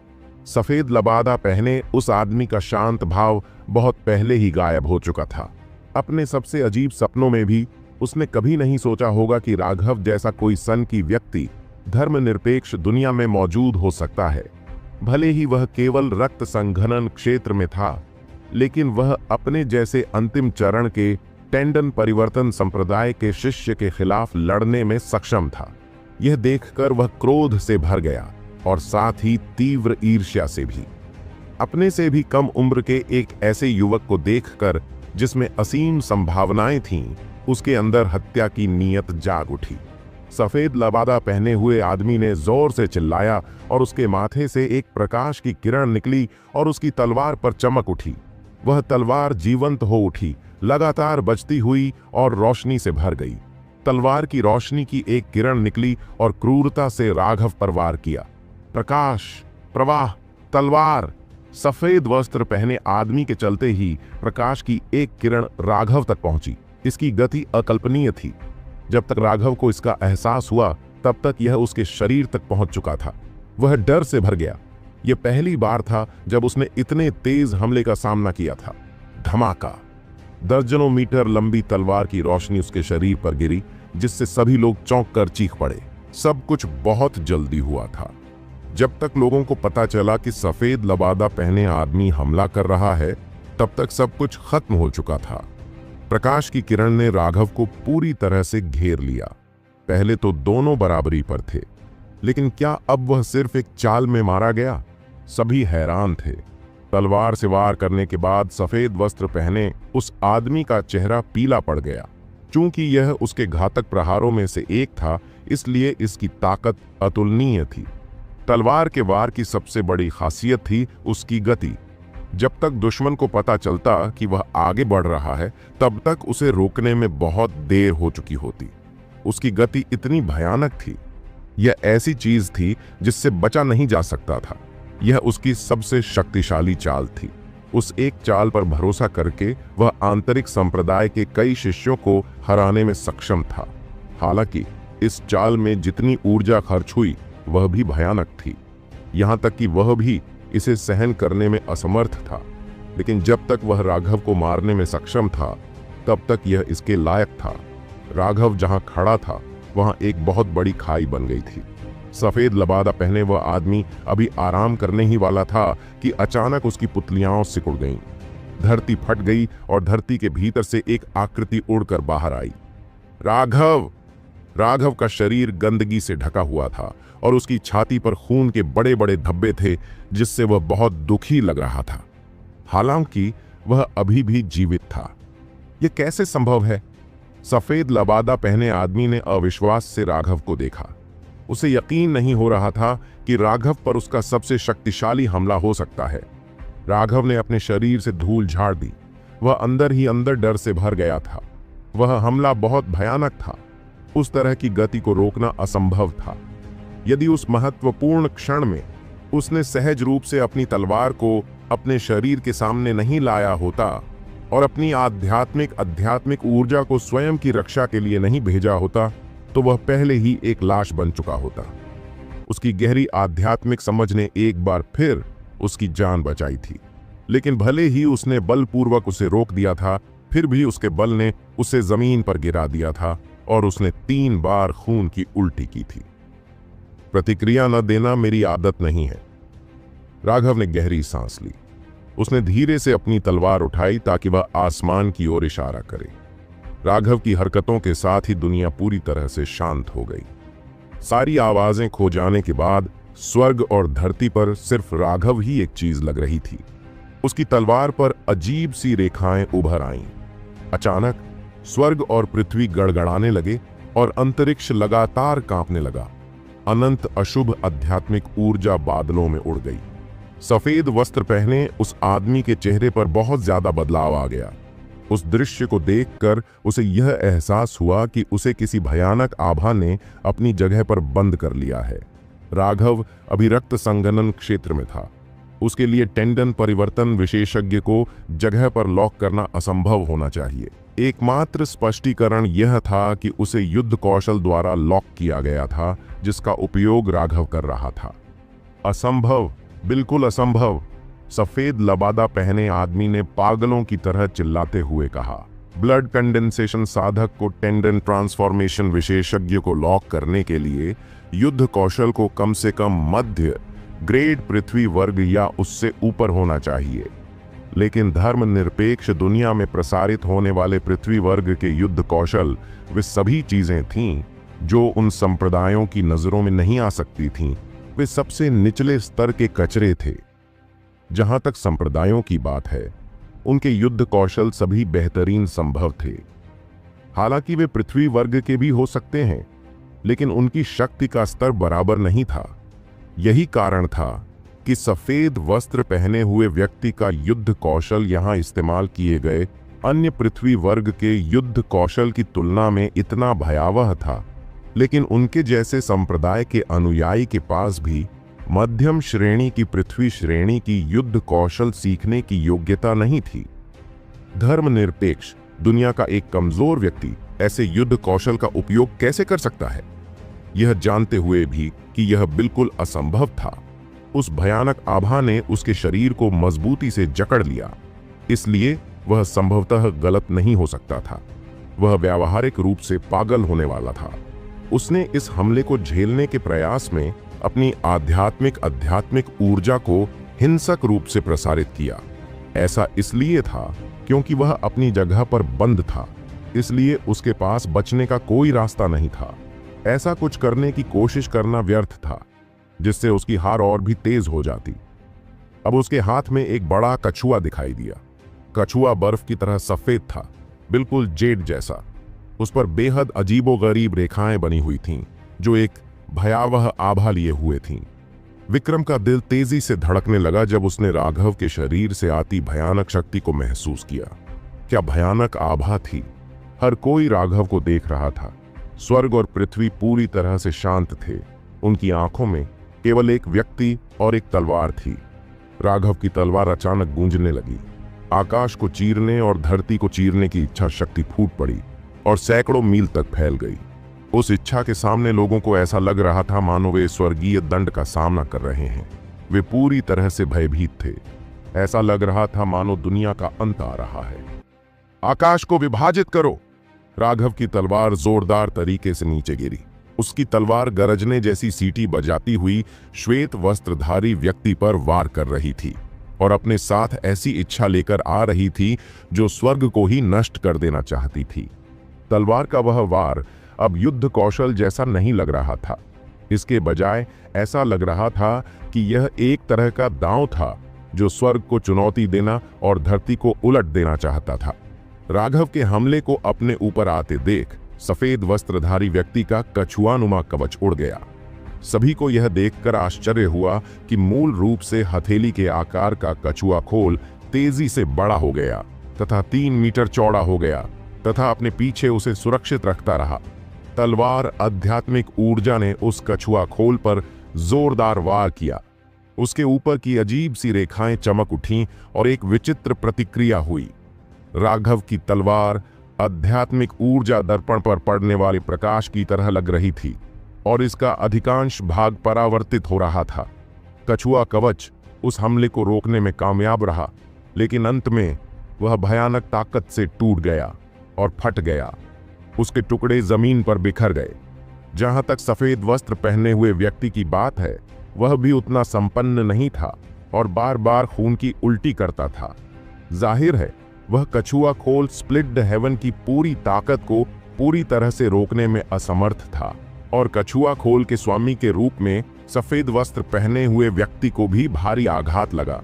सफेद लबादा पहने उस आदमी का शांत भाव बहुत पहले ही गायब हो चुका था। अपने सबसे अजीब सपनों में भी उसने कभी नहीं सोचा होगा कि राघव जैसा कोई सन की व्यक्ति धर्मनिरपेक्ष दुनिया में मौजूद हो सकता है। भले ही वह केवल रक्त संघनन क्षेत्र में था, लेकिन वह अपने जैसे अंतिम चरण के टेंडन परिवर्तन संप्रदाय के शिष्य के खिलाफ लड़ने में सक्षम था। यह देखकर वह क्रोध से भर गया और साथ ही तीव्र ईर्ष्या से भी। अपने से भी कम उम्र के एक ऐसे युवक को देखकर जिसमें असीम संभावनाएं थीं, उसके अंदर हत्या की नीयत जाग उठी। सफेद लबादा पहने हुए आदमी ने जोर से चिल्लाया और उसके माथे से एक प्रकाश की किरण निकली और उसकी तलवार पर चमक उठी। वह तलवार जीवंत हो उठी, लगातार बजती हुई और रोशनी से भर गई। तलवार की रोशनी की एक किरण निकली और क्रूरता से राघव पर वार किया। प्रकाश, प्रवाह, तलवार। सफेद वस्त्र पहने आदमी के चलते ही प्रकाश की एक किरण राघव तक पहुंची। इसकी गति अकल्पनीय थी। जब तक राघव को इसका एहसास हुआ, तब तक यह उसके शरीर तक पहुंच चुका था। वह डर से भर गया। यह पहली बार था जब उसने इतने तेज हमले का सामना किया था। धमाका। दर्जनों मीटर लंबी तलवार की रोशनी उसके शरीर पर गिरी, जिससे सभी लोग चौंक कर चीख पड़े। सब कुछ बहुत जल्दी हुआ था। जब तक लोगों को पता चला कि सफेद लबादा पहने आदमी हमला कर रहा है, तब तक सब कुछ खत्म हो चुका था। प्रकाश की किरण ने राघव को पूरी तरह से घेर लिया। पहले तो दोनों बराबरी पर थे, लेकिन क्या अब वह सिर्फ एक चाल में मारा गया? सभी हैरान थे। तलवार से वार करने के बाद सफेद वस्त्र पहने उस आदमी का चेहरा पीला पड़ गया। चूंकि यह उसके घातक प्रहारों में से एक था, इसलिए इसकी ताकत अतुलनीय थी। तलवार के वार की सबसे बड़ी खासियत थी उसकी गति। जब तक दुश्मन को पता चलता कि वह आगे बढ़ रहा है, तब तक उसे रोकने में बहुत देर हो चुकी होती। उसकी गति इतनी भयानक थी। यह ऐसी चीज थी जिससे बचा नहीं जा सकता था। यह उसकी सबसे शक्तिशाली चाल थी। उस एक चाल पर भरोसा करके वह आंतरिक संप्रदाय के कई शिष्यों को हराने में सक्षम था। हालांकि इस चाल में जितनी ऊर्जा खर्च हुई वह भी भयानक थी, यहां तक कि वह भी इसे सहन करने में असमर्थ था। लेकिन जब तक वह राघव को मारने में सक्षम था तब तक यह इसके लायक था। राघव जहां खड़ा था वहां एक बहुत बड़ी खाई बन गई थी। सफेद लबादा पहने वह आदमी अभी आराम करने ही वाला था कि अचानक उसकी पुतलियां सिकुड़ गईं। धरती फट गई और धरती के भीतर से एक आकृति उड़कर बाहर आई। राघव! राघव का शरीर गंदगी से ढका हुआ था और उसकी छाती पर खून के बड़े बड़े धब्बे थे, जिससे वह बहुत दुखी लग रहा था। हालांकि वह अभी भी जीवित था। यह कैसे संभव है? सफेद लबादा पहने आदमी ने अविश्वास से राघव को देखा। उसे यकीन नहीं हो रहा था कि राघव पर उसका सबसे शक्तिशाली हमला हो सकता है। राघव ने अपने शरीर से धूल झाड़ दी। वह अंदर ही अंदर डर से भर गया था। वह हमला बहुत भयानक था। उस तरह की गति को रोकना असंभव था। यदि उस महत्वपूर्ण क्षण में उसने सहज रूप से अपनी तलवार को अपने शरीर के सामने नहीं लाया होता और अपनी आध्यात्मिक ऊर्जा को स्वयं की रक्षा के लिए नहीं भेजा होता, तो वह पहले ही एक लाश बन चुका होता। उसकी गहरी आध्यात्मिक समझ ने एक बार फिर उसकी जान बचाई थी। लेकिन भले ही उसने बलपूर्वक उसे रोक दिया था, फिर भी उसके बल ने उसे जमीन पर गिरा दिया था और उसने 3 बार खून की उल्टी की थी। प्रतिक्रिया न देना मेरी आदत नहीं है। राघव ने गहरी सांस ली। उसने धीरे से अपनी तलवार उठाई ताकि वह आसमान की ओर इशारा करे। राघव की हरकतों के साथ ही दुनिया पूरी तरह से शांत हो गई। सारी आवाजें खो जाने के बाद स्वर्ग और धरती पर सिर्फ राघव ही एक चीज लग रही थी। उसकी तलवार पर अजीब सी रेखाएं उभर आईं। अचानक स्वर्ग और पृथ्वी गड़गड़ाने लगे और अंतरिक्ष लगातार कांपने लगा। अनंत अशुभ आध्यात्मिक ऊर्जा बादलों में उड़ गई। सफेद वस्त्र पहने उस आदमी के चेहरे पर बहुत ज्यादा बदलाव आ गया। उस दृश्य को देखकर उसे यह एहसास हुआ कि उसे किसी भयानक आभा ने अपनी जगह पर बंद कर लिया है। राघव अभी रक्त संघनन क्षेत्र में था। उसके लिए टेंडन परिवर्तन विशेषज्ञ को जगह पर लॉक करना असंभव होना चाहिए। एकमात्र स्पष्टीकरण यह था कि उसे युद्ध कौशल द्वारा लॉक किया गया था, जिसका उपयोग राघव कर रहा था। असंभव, बिल्कुल असंभव, सफेद लबादा पहने आदमी ने पागलों की तरह चिल्लाते हुए कहा। ब्लड कंडेंसेशन साधक को टेंडन ट्रांसफॉर्मेशन विशेषज्ञ को लॉक करने के लिए युद्ध कौशल को कम से कम मध्य ग्रेड पृथ्वी वर्ग या उससे ऊपर होना चाहिए। लेकिन धर्मनिरपेक्ष दुनिया में प्रसारित होने वाले पृथ्वी वर्ग के युद्ध कौशल वे सभी चीजें थीं जो उन संप्रदायों की नजरों में नहीं आ सकती थीं। वे सबसे निचले स्तर के कचरे थे। जहां तक संप्रदायों की बात है, उनके युद्ध कौशल सभी बेहतरीन संभव थे। हालांकि वे पृथ्वी वर्ग के भी हो सकते हैं, लेकिन उनकी शक्ति का स्तर बराबर नहीं था। यही कारण था कि सफेद वस्त्र पहने हुए व्यक्ति का युद्ध कौशल यहां इस्तेमाल किए गए अन्य पृथ्वी वर्ग के युद्ध कौशल की तुलना में इतना भयावह था। लेकिन उनके जैसे संप्रदाय के अनुयायी के पास भी मध्यम श्रेणी की पृथ्वी श्रेणी की युद्ध कौशल सीखने की योग्यता नहीं थी। धर्मनिरपेक्ष दुनिया का एक कमजोर व्यक्ति ऐसे युद्ध कौशल का उपयोग कैसे कर सकता है, यह जानते हुए भी कि यह बिल्कुल असंभव था। उस भयानक आभा ने उसके शरीर को मजबूती से जकड़ लिया, इसलिए वह संभवतः गलत नहीं हो सकता था। वह व्यावहारिक रूप से पागल होने वाला था। उसने इस हमले को झेलने के प्रयास में अपनी आध्यात्मिक ऊर्जा को हिंसक रूप से प्रसारित किया। ऐसा इसलिए था क्योंकि वह अपनी जगह पर बंद था, इसलिए उसके पास बचने का कोई रास्ता नहीं था। ऐसा कुछ करने की कोशिश करना व्यर्थ था, जिससे उसकी हार और भी तेज हो जाती। अब उसके हाथ में एक बड़ा कछुआ दिखाई दिया। कछुआ बर्फ की तरह सफेद था, बिल्कुल जेड जैसा। उस पर बेहद अजीबोगरीब रेखाएं बनी हुई थीं, जो एक भयावह आभा लिए हुए थीं। विक्रम का दिल तेजी से धड़कने लगा जब उसने राघव के शरीर से आती भयानक शक्ति को महसूस किया। क्या भयानक आभा थी! हर कोई राघव को देख रहा था। स्वर्ग और पृथ्वी पूरी तरह से शांत थे। उनकी आंखों में केवल एक व्यक्ति और एक तलवार थी। राघव की तलवार अचानक गूंजने लगी। आकाश को चीरने और धरती को चीरने की इच्छा शक्ति फूट पड़ी और सैकड़ों मील तक फैल गई। उस इच्छा के सामने लोगों को ऐसा लग रहा था मानो वे स्वर्गीय दंड का सामना कर रहे हैं। वे पूरी तरह से भयभीत थे। ऐसा लग रहा था मानो दुनिया का अंत आ रहा है। आकाश को विभाजित करो। राघव की तलवार जोरदार तरीके से नीचे गिरी। उसकी तलवार गरजने जैसी सीटी बजाती हुई श्वेत वस्त्रधारी व्यक्ति पर वार कर रही थी और अपने साथ ऐसी इच्छा लेकर आ रही थी जो स्वर्ग को ही नष्ट कर देना चाहती थी। तलवार का वह वार अब युद्ध कौशल जैसा नहीं लग रहा था। इसके बजाय ऐसा लग रहा था कि यह एक तरह का दांव था जो स्वर्ग को चुनौती देना और धरती को उलट देना चाहता था। राघव के हमले को अपने ऊपर आते देख सफेद वस्त्रधारी व्यक्ति का कछुआनुमा कवच उड़ गया। सभी को यह देखकर आश्चर्य हुआ कि मूल रूप से हथेली के आकार का कछुआ खोल तेजी से बड़ा हो गया तथा 3 मीटर चौड़ा हो गया तथा अपने पीछे उसे सुरक्षित रखता रहा। तलवार आध्यात्मिक ऊर्जा ने उस कछुआ खोल पर जोरदार वार किया। उसके ऊपर की अजीब सी रेखाएं चमक उठीं और एक विचित्र प्रतिक्रिया हुई। राघव की तलवार आध्यात्मिक ऊर्जा दर्पण पर पड़ने वाले प्रकाश की तरह लग रही थी और इसका अधिकांश भाग परावर्तित हो रहा था। कछुआ कवच उस हमले को रोकने में कामयाब रहा, लेकिन अंत में वह भयानक ताकत से टूट गया और फट गया। उसके टुकड़े जमीन पर बिखर गए। जहां तक सफेद वस्त्र पहने हुए व्यक्ति की बात है, वह भी उतना संपन्न नहीं था और बार बार खून की उल्टी करता था। जाहिर है वह कछुआ खोल स्प्लिट द हेवन की पूरी ताकत को पूरी तरह से रोकने में असमर्थ था और कछुआ खोल के स्वामी के रूप में सफेद वस्त्र पहने हुए व्यक्ति को भी भारी आघात लगा।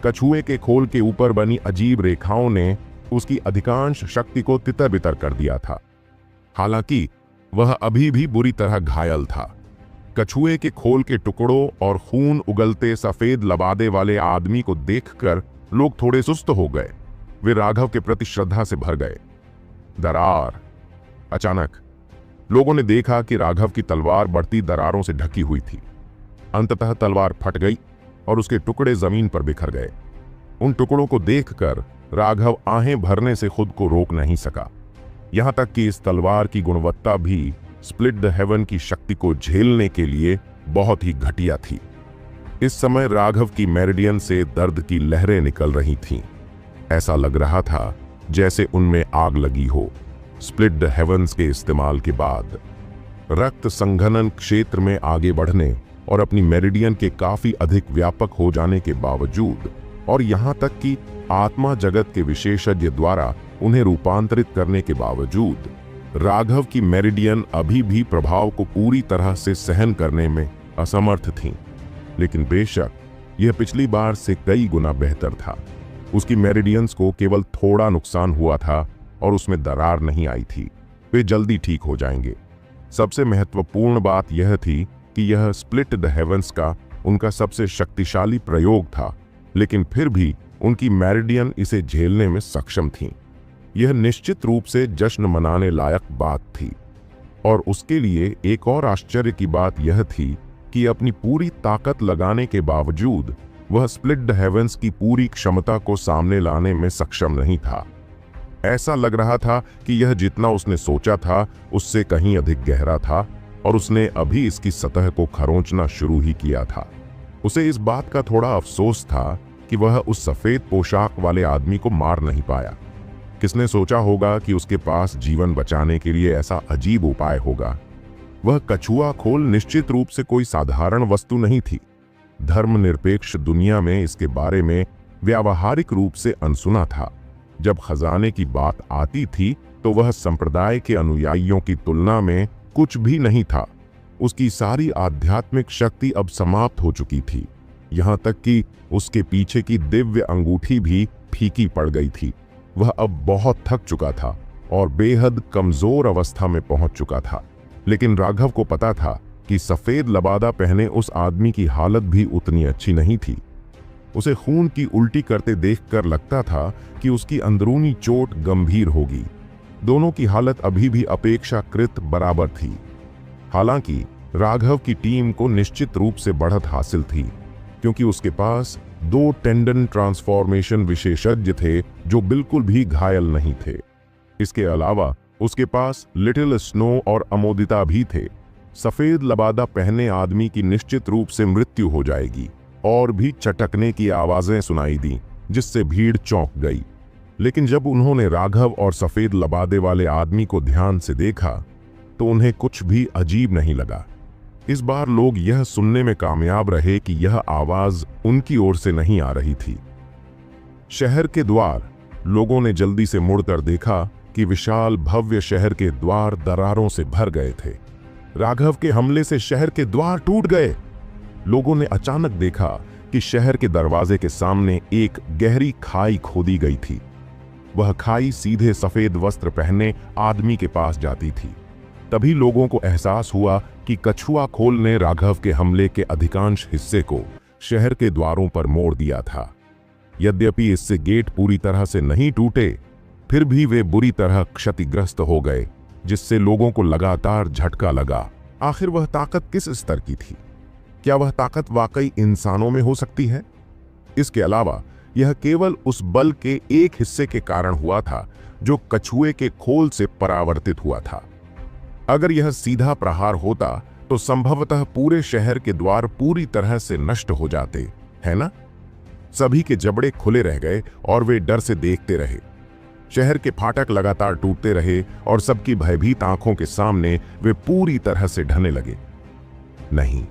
कछुए के खोल के ऊपर बनी अजीब रेखाओं ने उसकी अधिकांश शक्ति को तितर-बितर कर दिया था। हालांकि वह अभी भी बुरी तरह घायल था। कछुए के खोल के टुकड़ों और खून उगलते सफेद लबादे वाले आदमी को देखकर लोग थोड़े सुस्त हो गए। वे राघव के प्रति श्रद्धा से भर गए। दरार। अचानक लोगों ने देखा कि राघव की तलवार बढ़ती दरारों से ढकी हुई थी। अंततः तलवार फट गई और उसके टुकड़े जमीन पर बिखर गए। उन टुकड़ों को देखकर राघव आहें भरने से खुद को रोक नहीं सका। यहां तक कि इस तलवार की गुणवत्ता भी स्प्लिट द हेवन की शक्ति को झेलने के लिए बहुत ही घटिया थी। इस समय राघव की मेरिडियन से दर्द की लहरें निकल रही थीं। ऐसा लग रहा था जैसे उनमें आग लगी हो। स्प्लिट द हेवंस के इस्तेमाल के बाद रक्त संघनन क्षेत्र में आगे बढ़ने और अपनी मेरिडियन के काफी अधिक व्यापक हो जाने के बावजूद और यहां तक कि आत्मा जगत के विशेषज्ञ द्वारा उन्हें रूपांतरित करने के बावजूद राघव की मेरिडियन अभी भी प्रभाव को पूरी तरह से सहन करने में असमर्थ थीं। लेकिन बेशक यह पिछली बार से कई गुना बेहतर था। उसकी मेरिडियंस को केवल थोड़ा नुकसान हुआ था और उसमें दरार नहीं आई थी। वे जल्दी ठीक हो जाएंगे। सबसे महत्वपूर्ण बात यह थी कि यह स्प्लिट द हेवंस का उनका सबसे शक्तिशाली प्रयोग था, लेकिन फिर भी उनकी मेरिडियन इसे झेलने में सक्षम थीं। यह निश्चित रूप से जश्न मनाने लायक बात थी। और उसके लिए एक और आश्चर्य की बात यह थी कि अपनी पूरी ताकत लगाने के बावजूद वह स्प्लिट द हेवंस की पूरी क्षमता को सामने लाने में सक्षम नहीं था। ऐसा लग रहा था कि यह जितना उसने सोचा था उससे कहीं अधिक गहरा था और उसने अभी इसकी सतह को खरोंचना शुरू ही किया था। उसे इस बात का थोड़ा अफसोस था कि वह उस सफेद पोशाक वाले आदमी को मार नहीं पाया। किसने सोचा होगा कि उसके पास जीवन बचाने के लिए ऐसा अजीब उपाय होगा। वह कछुआ खोल निश्चित रूप से कोई साधारण वस्तु नहीं थी। धर्मनिरपेक्ष दुनिया में इसके बारे में व्यावहारिक रूप से अनसुना था। जब खजाने की बात आती थी तो वह संप्रदाय के अनुयायियों की तुलना में कुछ भी नहीं था। उसकी सारी आध्यात्मिक शक्ति अब समाप्त हो चुकी थी। यहाँ तक कि उसके पीछे की दिव्य अंगूठी भी फीकी पड़ गई थी। वह अब बहुत थक चुका था और बेहद कमजोर अवस्था में पहुंच चुका था। लेकिन राघव को पता था कि सफेद लबादा पहने उस आदमी की हालत भी उतनी अच्छी नहीं थी। उसे खून की उल्टी करते देखकर लगता था कि उसकी अंदरूनी चोट गंभीर होगी। दोनों की हालत अभी भी अपेक्षाकृत बराबर थी। हालांकि राघव की टीम को निश्चित रूप से बढ़त हासिल थी, क्योंकि उसके पास 2 टेंडन ट्रांसफॉर्मेशन विशेषज्ञ थे जो बिल्कुल भी घायल नहीं थे। इसके अलावा उसके पास लिटिल स्नो और अमोदिता भी थे। सफेद लबादा पहने आदमी की निश्चित रूप से मृत्यु हो जाएगी। और भी चटकने की आवाजें सुनाई दी, जिससे भीड़ चौंक गई। लेकिन जब उन्होंने राघव और सफेद लबादे वाले आदमी को ध्यान से देखा तो उन्हें कुछ भी अजीब नहीं लगा। इस बार लोग यह सुनने में कामयाब रहे कि यह आवाज उनकी ओर से नहीं आ रही थी। शहर के द्वार, लोगों ने जल्दी से मुड़कर देखा कि विशाल भव्य शहर के द्वार दरारों से भर गए थे। राघव के हमले से शहर के द्वार टूट गए। लोगों ने अचानक देखा कि शहर के दरवाजे के सामने एक गहरी खाई खोदी गई थी। वह खाई सीधे सफेद वस्त्र पहने आदमी के पास जाती थी। तभी लोगों को एहसास हुआ कि कछुआ खोल ने राघव के हमले के अधिकांश हिस्से को शहर के द्वारों पर मोड़ दिया था। यद्यपि इससे गेट पूरी तरह से नहीं टूटे, फिर भी वे बुरी तरह क्षतिग्रस्त हो गए, जिससे लोगों को लगातार झटका लगा। आखिर वह ताकत किस स्तर की थी? क्या वह ताकत वाकई इंसानों में हो सकती है? इसके अलावा यह केवल उस बल के एक हिस्से के कारण हुआ था जो कछुए के खोल से परावर्तित हुआ था। अगर यह सीधा प्रहार होता तो संभवतः पूरे शहर के द्वार पूरी तरह से नष्ट हो जाते, है ना? सभी के जबड़े खुले रह गए और वे डर से देखते रहे। शहर के फाटक लगातार टूटते रहे और सबकी भयभीत आंखों के सामने वे पूरी तरह से ढहने लगे। नहीं,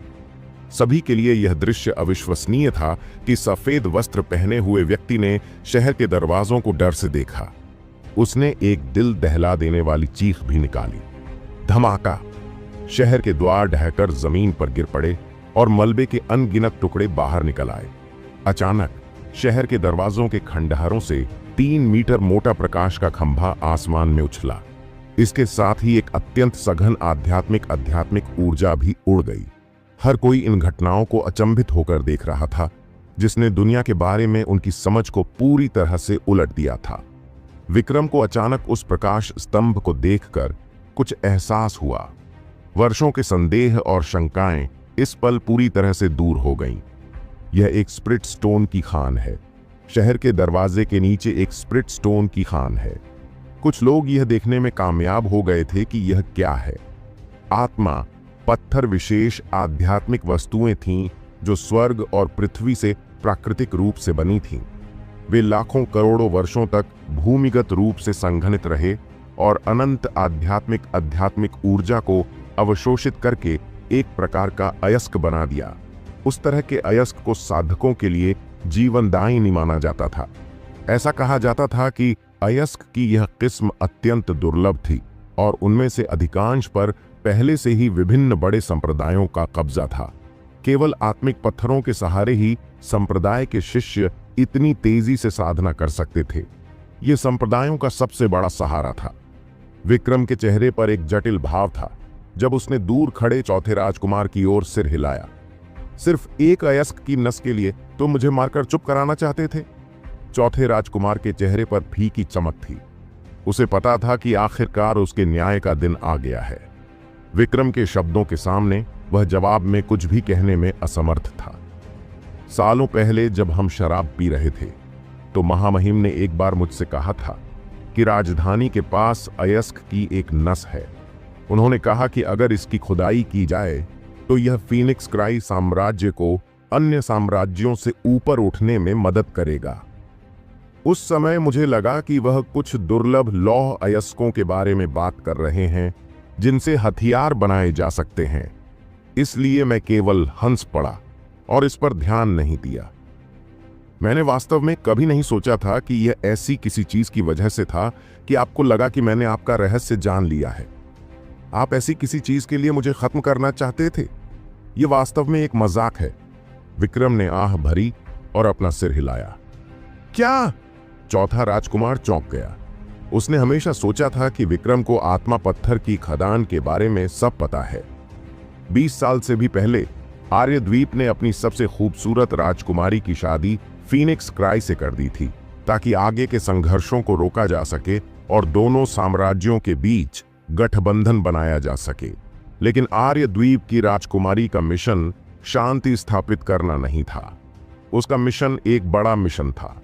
सभी के लिए यह दृश्य अविश्वसनीय था कि सफेद वस्त्र पहने हुए व्यक्ति ने शहर के दरवाजों को डर से देखा। उसने एक दिल दहला देने वाली चीख भी निकाली। धमाका! शहर के द्वार ढहकर जमीन पर गिर पड़े और मलबे के अनगिनत टुकड़े बाहर निकल आए। अचानक शहर के दरवाजों के खंडहरों से 3 मीटर मोटा प्रकाश का खंभा आसमान में उछला। इसके साथ ही एक अत्यंत सघन आध्यात्मिक ऊर्जा भी उड़ गई। हर कोई इन घटनाओं को अचंभित होकर देख रहा था, जिसने दुनिया के बारे में उनकी समझ को पूरी तरह से उलट दिया था। विक्रम को अचानक उस प्रकाश स्तंभ को देखकर कुछ एहसास हुआ। वर्षों के संदेह और शंकाएं इस पल पूरी तरह से दूर हो गईं। यह एक स्प्रिट स्टोन की खान है। शहर के दरवाजे के नीचे एक स्प्रिट स्टोन की खान है। कुछ लोग यह देखने में कामयाब हो गए थे कि यह क्या है। आत्मा, पत्थर विशेष आध्यात्मिक वस्तुएं थीं जो स्वर्ग और पृथ्वी से प्राकृतिक रूप से बनी थीं। वे लाखों करोड़ों वर्षों तक भूमिगत रूप से संघनित रहे और अनंत आध्यात्मिक ऊर्जा को अवशोषित करके एक प्रकार का अयस्क बना दिया। उस तरह के अयस्क को साधकों के लिए जीवनदायिनी माना जाता था। ऐसा कहा जाता था कि अयस्क की यह किस्म अत्यंत दुर्लभ थी और उनमें से अधिकांश पर पहले से ही विभिन्न बड़े संप्रदायों का कब्जा था। केवल आत्मिक पत्थरों के सहारे ही संप्रदाय के शिष्य इतनी तेजी से साधना कर सकते थे। यह संप्रदायों का सबसे बड़ा सहारा था। विक्रम के चेहरे पर एक जटिल भाव था जब उसने दूर खड़े चौथे राजकुमार की ओर सिर हिलाया। सिर्फ एक अयस्क की नस के लिए तो मुझे मारकर चुप कराना चाहते थे? चौथे राजकुमार के चेहरे पर फीकी चमक थी। उसे पता था कि आखिरकार उसके न्याय का दिन आ गया है। विक्रम के शब्दों के सामने वह जवाब में कुछ भी कहने में असमर्थ था। सालों पहले जब हम शराब पी रहे थे तो महामहिम ने एक बार मुझसे कहा था कि राजधानी के पास अयस्क की एक नस है। उन्होंने कहा कि अगर इसकी खुदाई की जाए तो यह फीनिक्स क्राई साम्राज्य को अन्य साम्राज्यों से ऊपर उठने में मदद करेगा। उस समय मुझे लगा कि वह कुछ दुर्लभ लौह अयस्कों के बारे में बात कर रहे हैं जिनसे हथियार बनाए जा सकते हैं। इसलिए मैं केवल हंस पड़ा और इस पर ध्यान नहीं दिया। मैंने वास्तव में कभी नहीं सोचा था कि यह ऐसी किसी चीज की वजह से था कि आपको लगा कि मैंने आपका रहस्य जान लिया है। आप ऐसी किसी चीज के लिए मुझे खत्म करना चाहते थे। यह वास्तव में एक मजाक है। विक्रम ने आह भरी और अपना सिर हिलाया। क्या? चौथा राजकुमार चौंक गया। उसने हमेशा सोचा था कि विक्रम को आत्मा पत्थर की खदान के बारे में सब पता है। 20 साल से भी पहले आर्यद्वीप ने अपनी सबसे खूबसूरत राजकुमारी की शादी फीनिक्स क्राई से कर दी थी ताकि आगे के संघर्षों को रोका जा सके और दोनों साम्राज्यों के बीच गठबंधन बनाया जा सके। लेकिन आर्य द्वीप की राजकुमारी का मिशन शांति स्थापित करना नहीं था। उसका मिशन एक बड़ा मिशन था।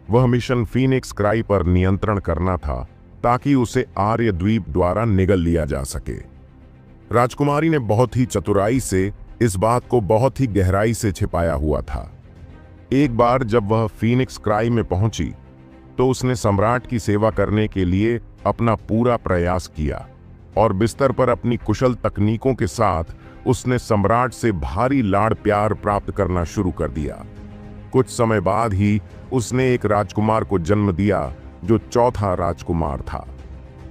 वह मिशन फीनिक्स क्राई पर नियंत्रण करना था ताकि उसे आर्य द्वीप द्वारा निगल लिया जा सके। राजकुमारी ने बहुत ही चतुराई से इस बात को बहुत ही गहराई से छिपाया हुआ था। एक बार जब वह फीनिक्स क्राई में पहुंची तो उसने सम्राट की सेवा करने के लिए अपना पूरा प्रयास किया और बिस्तर पर अपनी कुशल तकनीकों के साथ उसने सम्राट से भारी लाड़ प्यार प्राप्त करना शुरू कर दिया। कुछ समय बाद ही उसने एक राजकुमार को जन्म दिया जो चौथा राजकुमार था।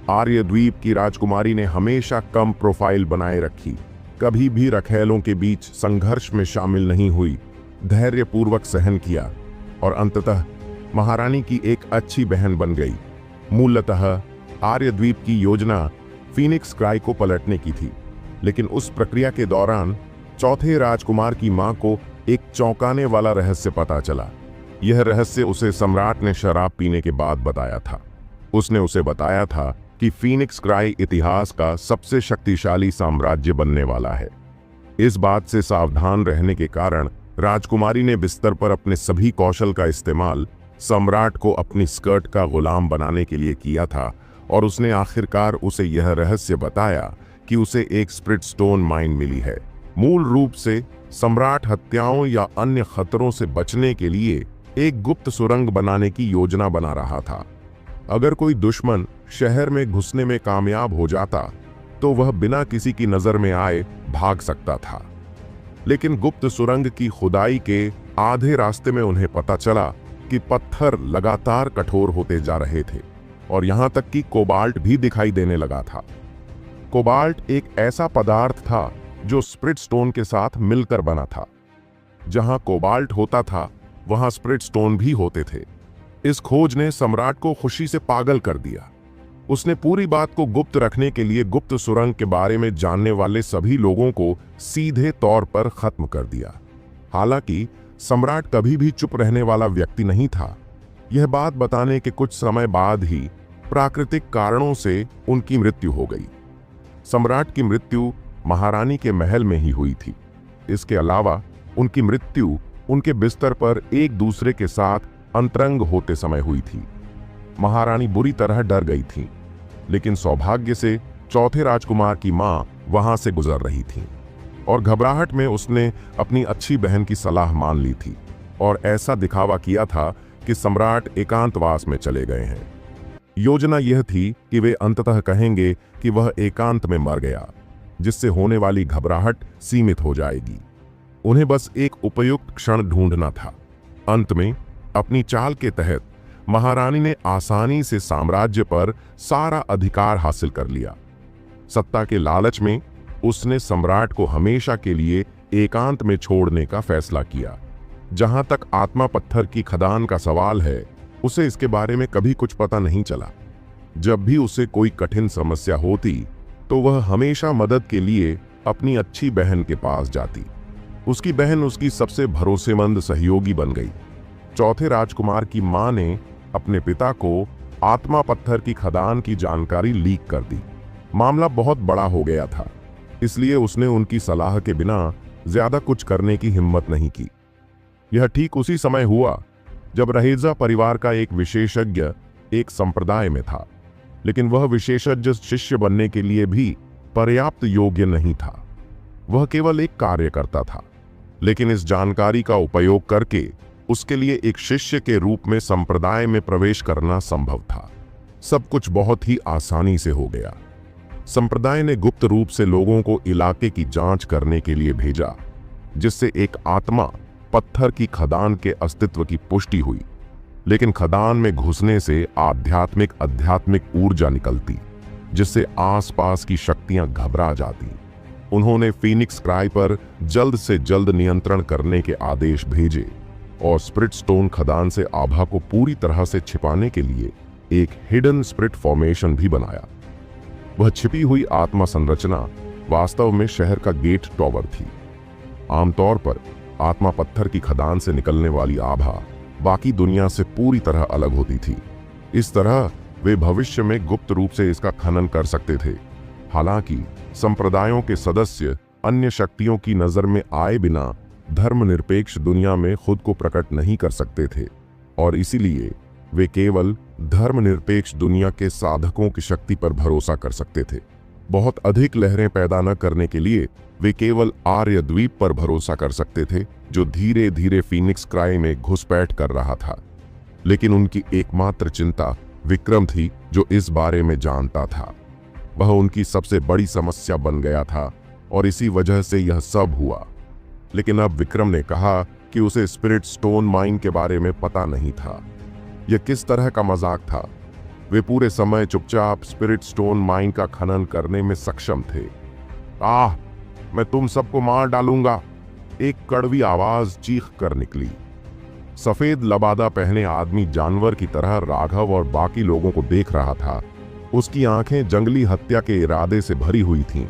आर्य द्वीप की राजकुमारी ने हमेशा कम प्रोफाइल बनाए रखी, कभी भी रखेलों के बीच संघर्ष में शामिल नहीं हुई, धैर्यपूर्वक सहन किया और अंततः महारानी की एक अच्छी बहन बन गई। मूलतः आर्य द्वीप की योजना फीनिक्स क्राई को पलटने की थी, लेकिन उस प्रक्रिया के दौरान चौथे राजकुमार की मां को एक चौंकाने वाला रहस्य पता चला। यह रहस्य उसे सम्राट ने शराब पीने के बाद बताया था। उसने उसे बताया था कि फीनिक्स क्राई इतिहास का सबसे शक्तिशाली साम्राज्य बनने वाला है। इस बात से सावधान रहने के कारण राजकुमारी ने बिस्तर पर अपने सभी कौशल का इस्तेमाल सम्राट को अपनी स्कर्ट का गुलाम बनाने के लिए किया था और उसने आखिरकार उसे यह रहस्य बताया कि उसे एक स्प्रिट स्टोन माइन मिली है। मूल रूप से सम्राट हत्याओं या अन्य खतरों से बचने के लिए एक गुप्त सुरंग बनाने की योजना बना रहा था। अगर कोई दुश्मन शहर में घुसने में कामयाब हो जाता तो वह बिना किसी की नजर में आए भाग सकता था। लेकिन गुप्त सुरंग की खुदाई के आधे रास्ते में उन्हें पता चला कि पत्थर लगातार कठोर होते जा रहे थे और यहां तक कि कोबाल्ट भी दिखाई देने लगा था। कोबाल्ट एक ऐसा पदार्थ था जो स्प्रिट स्टोन के साथ मिलकर बना था। जहां कोबाल्ट होता था वहां स्प्रिट स्टोन भी होते थे। इस खोज ने सम्राट को खुशी से पागल कर दिया। उसने पूरी बात को गुप्त रखने के लिए गुप्त सुरंग के बारे में जानने वाले सभी लोगों को सीधे तौर पर खत्म कर दिया। हालांकि सम्राट कभी भी चुप रहने वाला व्यक्ति नहीं था। यह बात बताने के कुछ समय बाद ही प्राकृतिक कारणों से उनकी मृत्यु हो गई। सम्राट की मृत्यु महारानी के महल में ही हुई थी। इसके अलावा उनकी मृत्यु उनके बिस्तर पर एक दूसरे के साथ अंतरंग होते समय हुई थी। महारानी बुरी तरह डर गई थी, लेकिन सौभाग्य से चौथे राजकुमार की मां वहां से गुजर रही थी और घबराहट में उसने अपनी अच्छी बहन की सलाह मान ली थी और ऐसा दिखावा किया था कि सम्राट एकांतवास में चले गए हैं। योजना यह थी कि वे अंततः कहेंगे कि वह एकांत में मर गया, जिससे होने वाली घबराहट सीमित हो जाएगी। उन्हें बस एक उपयुक्त क्षण ढूंढना था। अंत में अपनी चाल के तहत महारानी ने आसानी से साम्राज्य पर सारा अधिकार हासिल कर लिया। सत्ता के लालच में उसने सम्राट को हमेशा के लिए एकांत में छोड़ने का फैसला किया। जहां तक आत्मा पत्थर की खदान का सवाल है, उसे इसके बारे में कभी कुछ पता नहीं चला। जब भी उसे कोई कठिन समस्या होती तो वह हमेशा मदद के लिए अपनी अच्छी बहन के पास जाती। उसकी बहन उसकी सबसे भरोसेमंद सहयोगी बन गई। चौथे राजकुमार की मां ने अपने पिता को आत्मा पत्थर की खदान की जानकारी लीक कर दी। मामला बहुत बड़ा हो गया था, इसलिए उसने उनकी सलाह के बिना ज्यादा कुछ करने की हिम्मत नहीं की। यह ठीक उसी समय हुआ जब रहेजा परिवार का एक विशेषज्ञ एक संप्रदाय में था, लेकिन वह विशेषज्ञ शिष्य बनने के लिए भी पर्याप्त योग्य नहीं था। वह केवल एक कार्यकर्ता था, लेकिन इस जानकारी का उपयोग करके उसके लिए एक शिष्य के रूप में संप्रदाय में प्रवेश करना संभव था। सब कुछ बहुत ही आसानी से हो गया। संप्रदाय ने गुप्त रूप से लोगों को इलाके की जांच करने के लिए भेजा, जिससे एक आत्मा पत्थर की खदान के अस्तित्व की पुष्टि हुई। लेकिन खदान में घुसने से आध्यात्मिक ऊर्जा निकलती, जिससे आसपास की शक्तियां घबरा जाती। उन्होंने फीनिक्स क्राई पर जल्द से जल्द नियंत्रण करने के आदेश भेजे और स्प्रिट स्टोन खदान से आभा को पूरी तरह से छिपाने के लिए एक हिडन स्प्रिट फॉर्मेशन भी बनाया। वह छिपी हुई आत्मा संरचना वास्तव में शहर का गेट टॉवर थी। आमतौर पर आत्मा पत्थर की खदान से निकलने वाली आभा बाकी दुनिया से पूरी तरह अलग होती थी। इस तरह वे भविष्य में गुप्त रूप से इसका खनन कर सकते थे। हालांकि संप्रदायों के सदस्य अन्य शक्तियों की नजर में आए बिना धर्मनिरपेक्ष दुनिया में खुद को प्रकट नहीं कर सकते थे और इसीलिए वे केवल धर्मनिरपेक्ष दुनिया के साधकों की शक्ति पर भरोसा कर सकते थे। बहुत अधिक लहरें पैदा न करने के लिए वे केवल आर्य द्वीप पर भरोसा कर सकते थे, जो धीरे धीरे फीनिक्स क्राई में घुसपैठ कर रहा था। लेकिन उनकी एकमात्र चिंता विक्रम थी, जो इस बारे में जानता था। वह उनकी सबसे बड़ी समस्या बन गया था और इसी वजह से यह सब हुआ। लेकिन अब विक्रम ने कहा कि उसे स्पिरिट स्टोन माइन के बारे में पता नहीं था। यह किस तरह का मजाक था? वे पूरे समय चुपचाप स्पिरिट स्टोन माइन का खनन करने में सक्षम थे। आह, मैं तुम सबको मार डालूंगा, एक कड़वी आवाज चीख कर निकली। सफेद लबादा पहने आदमी जानवर की तरह राघव और बाकी लोगों को देख रहा था। उसकी आंखें जंगली हत्या के इरादे से भरी हुई थीं।